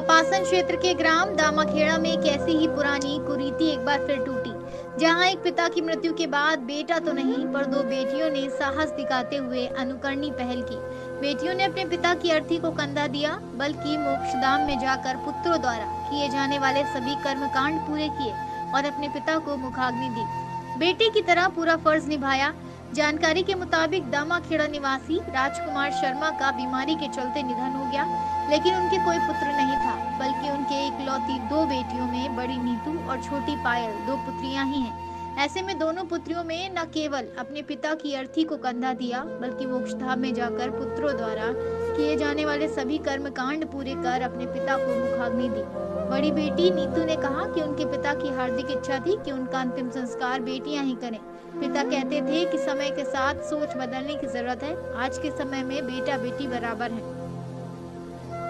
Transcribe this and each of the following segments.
कपासन क्षेत्र के ग्राम दामाखेड़ा में एक ऐसी ही पुरानी कुरीति एक बार फिर टूटी, जहां एक पिता की मृत्यु के बाद बेटा तो नहीं पर दो बेटियों ने साहस दिखाते हुए अनुकरणीय पहल की। बेटियों ने अपने पिता की अर्थी को कंधा दिया, बल्कि मोक्षधाम में जाकर पुत्रों द्वारा किए जाने वाले सभी कर्मकांड पूरे किए और अपने पिता को मुखाग्नि दी। बेटे की तरह पूरा फर्ज निभाया। जानकारी के मुताबिक दामाखेड़ा निवासी राजकुमार शर्मा का बीमारी के चलते निधन हो गया, लेकिन उनके कोई पुत्र नहीं था, बल्कि उनके इकलौती दो बेटियों में बड़ी नीतू और छोटी पायल दो पुत्रियां ही हैं। ऐसे में दोनों पुत्रियों में न केवल अपने पिता की अर्थी को कंधा दिया, बल्कि मोक्षधाम में जाकर पुत्रों द्वारा किए जाने वाले सभी कर्मकांड पूरे कर अपने पिता को मुखाग्नि दी। बड़ी बेटी नीतू ने कहा कि उनके पिता की हार्दिक इच्छा थी कि उनका अंतिम संस्कार बेटियां ही करें। पिता कहते थे कि समय के साथ सोच बदलने की जरूरत है। आज के समय में बेटा बेटी बराबर है।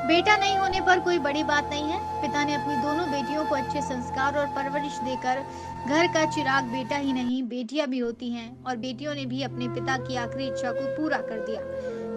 बेटा नहीं होने पर कोई बड़ी बात नहीं है। पिता ने अपनी दोनों बेटियों को अच्छे संस्कार और परवरिश देकर घर का चिराग बेटा ही नहीं बेटियां भी होती हैं, और बेटियों ने भी अपने पिता की आखिरी इच्छा को पूरा कर दिया।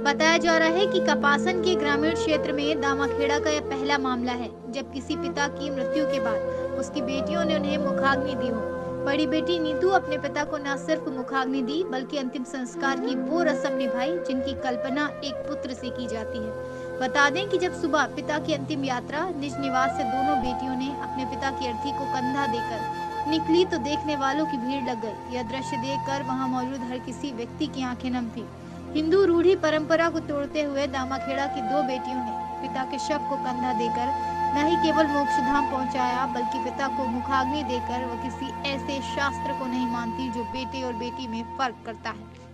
बताया जा रहा है कि कपासन के ग्रामीण क्षेत्र में दामाखेड़ा का यह पहला मामला है जब किसी पिता की मृत्यु के बाद उसकी बेटियों ने उन्हें मुखाग्नि दी हो। बड़ी बेटी नीतू अपने पिता को न सिर्फ मुखाग्नि दी, बल्कि अंतिम संस्कार की वो रस्म निभाई जिनकी कल्पना एक पुत्र से की जाती है। बता दें कि जब सुबह पिता की अंतिम यात्रा निज निवास से दोनों बेटियों ने अपने पिता की अर्थी को कंधा देकर निकली तो देखने वालों की भीड़ लग गई। यह दृश्य देखकर वहां मौजूद हर किसी व्यक्ति की आंखें नम थी। हिंदू रूढ़ी परंपरा को तोड़ते हुए दामाखेड़ा की दो बेटियों ने पिता के शव को कंधा देकर न ही केवल मोक्षधाम पहुंचाया, बल्कि पिता को मुखाग्नि देकर वह किसी ऐसे शास्त्र को नहीं मानती जो बेटे और बेटी में फर्क करता है।